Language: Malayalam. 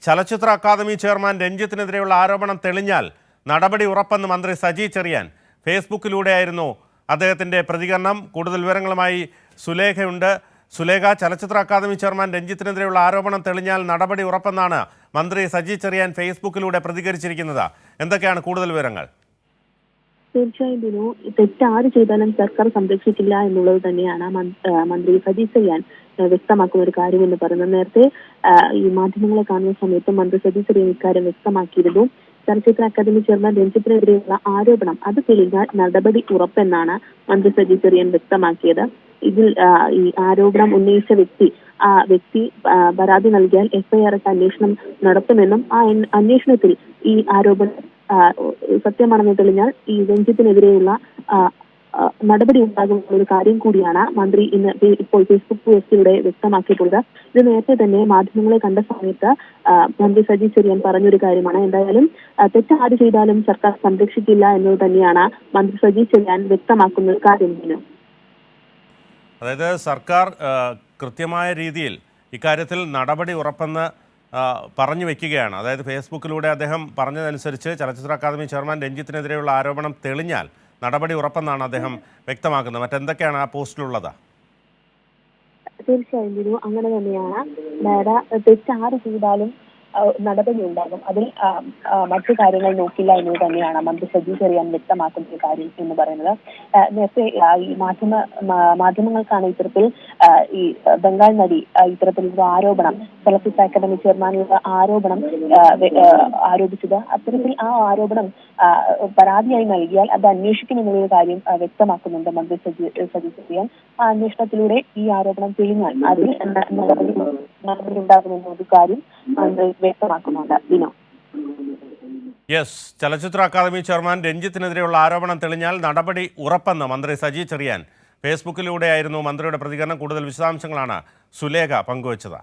ചലച്ചിത്ര അക്കാദമി ചെയർമാൻ രഞ്ജിത്തിനെതിരെയുള്ള ആരോപണം തെളിഞ്ഞാൽ നടപടി ഉറപ്പെന്ന് മന്ത്രി സജി ചെറിയാൻ ഫേസ്ബുക്കിലൂടെയായിരുന്നു അദ്ദേഹത്തിൻ്റെ പ്രതികരണം. കൂടുതൽ വിവരങ്ങളുമായി സുലേഖയുണ്ട്. സുലേഖ, ചലച്ചിത്ര അക്കാദമി ചെയർമാൻ രഞ്ജിത്തിനെതിരെയുള്ള ആരോപണം തെളിഞ്ഞാൽ നടപടി ഉറപ്പെന്നാണ് മന്ത്രി സജി ചെറിയാൻ ഫേസ്ബുക്കിലൂടെ പ്രതികരിച്ചിരിക്കുന്നത്. എന്തൊക്കെയാണ് കൂടുതൽ വിവരങ്ങൾ? തീർച്ചയായും ദിനു, തെറ്റാര് ചെയ്താലും സർക്കാർ സംരക്ഷിക്കില്ല എന്നുള്ളത് തന്നെയാണ് മന്ത്രി സജി ചെറിയാൻ വ്യക്തമാക്കുന്ന ഒരു കാര്യം എന്ന് പറയുന്നത്. നേരത്തെ ഈ മാധ്യമങ്ങളെ കാണുന്ന സമയത്ത് മന്ത്രി സജി ചെറിയാൻ ഇക്കാര്യം വ്യക്തമാക്കിയിരുന്നു. ചലച്ചിത്ര അക്കാദമി ചെയർമാൻ രഞ്ജിത്തിനെതിരെയുള്ള ആരോപണം അത് തെളിഞ്ഞാൽ നടപടി ഉറപ്പെന്നാണ് മന്ത്രി സജി ചെറിയാൻ വ്യക്തമാക്കിയത്. ഇതിൽ ഈ ആരോപണം ഉന്നയിച്ച വ്യക്തി പരാതി നൽകിയാൽ എഫ്ഐആർ അന്വേഷണം നടത്തുമെന്നും ആ അന്വേഷണത്തിൽ ഈ ആരോപണം സത്യമാണെന്ന് തെളിഞ്ഞാൽ ഈ രഞ്ജിത്തിനെതിരെയുള്ള നടപടി ഉണ്ടാകുന്ന ഒരു കാര്യം കൂടിയാണ് മന്ത്രി ഇപ്പോൾ ഫേസ്ബുക്ക് പോസ്റ്റിലൂടെ വ്യക്തമാക്കിയിട്ടുള്ളത്. ഇത് നേരത്തെ തന്നെ മാധ്യമങ്ങളെ കണ്ട സമയത്ത് മന്ത്രി സജി ചെറിയാൻ പറഞ്ഞൊരു കാര്യമാണ്. എന്തായാലും തെറ്റാര് ചെയ്താലും സർക്കാർ സംരക്ഷിക്കില്ല എന്നത് തന്നെയാണ് മന്ത്രി സജി ചെറിയാൻ വ്യക്തമാക്കുന്ന ഒരു കാര്യം. അതായത് സർക്കാർ കൃത്യമായ രീതിയിൽ ഇക്കാര്യത്തിൽ നടപടി ഉറപ്പെന്ന് പറഞ്ഞു വെക്കുകയാണ്. അതായത് ഫേസ്ബുക്കിലൂടെ അദ്ദേഹം പറഞ്ഞതനുസരിച്ച് ചലച്ചിത്ര അക്കാദമി ചെയർമാൻ രഞ്ജിത്തിനെതിരെയുള്ള ആരോപണം തെളിഞ്ഞാൽ നടപടി ഉറപ്പെന്നാണ് അദ്ദേഹം വ്യക്തമാക്കുന്നത്. മറ്റെന്തൊക്കെയാണ് ആ പോസ്റ്റിലുള്ളത്? തീർച്ചയായും അങ്ങനെ തന്നെയാണ്. തെറ്റാര് ചെയ്താലും നടപടി ഉണ്ടാകും, അതിൽ മറ്റു കാര്യങ്ങൾ നോക്കില്ല എന്നത് തന്നെയാണ് മന്ത്രി സജി ചെറിയാൻ വ്യക്തമാക്കുന്ന കാര്യം എന്ന് പറയുന്നത്. നേരത്തെ ഈ മാധ്യമങ്ങൾക്കാണ് ഇത്തരത്തിൽ ഈ ബംഗാൾ നടി ഇത്തരത്തിലുള്ള ആരോപണം, ചലച്ചിത്ര അക്കാദമി ചെയർമാനുള്ള ആരോപണം ആരോപിച്ചത്. അത്തരത്തിൽ ആ ആരോപണം പരാതിയായി നൽകിയാൽ അത് അന്വേഷിക്കുമെന്നുള്ള കാര്യം വ്യക്തമാക്കുന്നുണ്ട് മന്ത്രി സജി ചെറിയാൻ. ആ അന്വേഷണത്തിലൂടെ ഈ ആരോപണം തെളിഞ്ഞാൽ അതിൽ നടപടി ഉണ്ടാകുമെന്നൊരു കാര്യം വ്യക്തമാക്കുന്നുണ്ട്. യെസ്, ചലച്ചിത്ര അക്കാദമി ചെയർമാൻ രഞ്ജിത്തിനെതിരെയുള്ള ആരോപണം തെളിഞ്ഞാൽ നടപടി ഉറപ്പെന്ന് മന്ത്രി സജി ചെറിയാൻ ഫേസ്ബുക്കിലൂടെയായിരുന്നു മന്ത്രിയുടെ പ്രതികരണം. കൂടുതൽ വിശദാംശങ്ങളാണ് സുലേഖ പങ്കുവച്ചത്.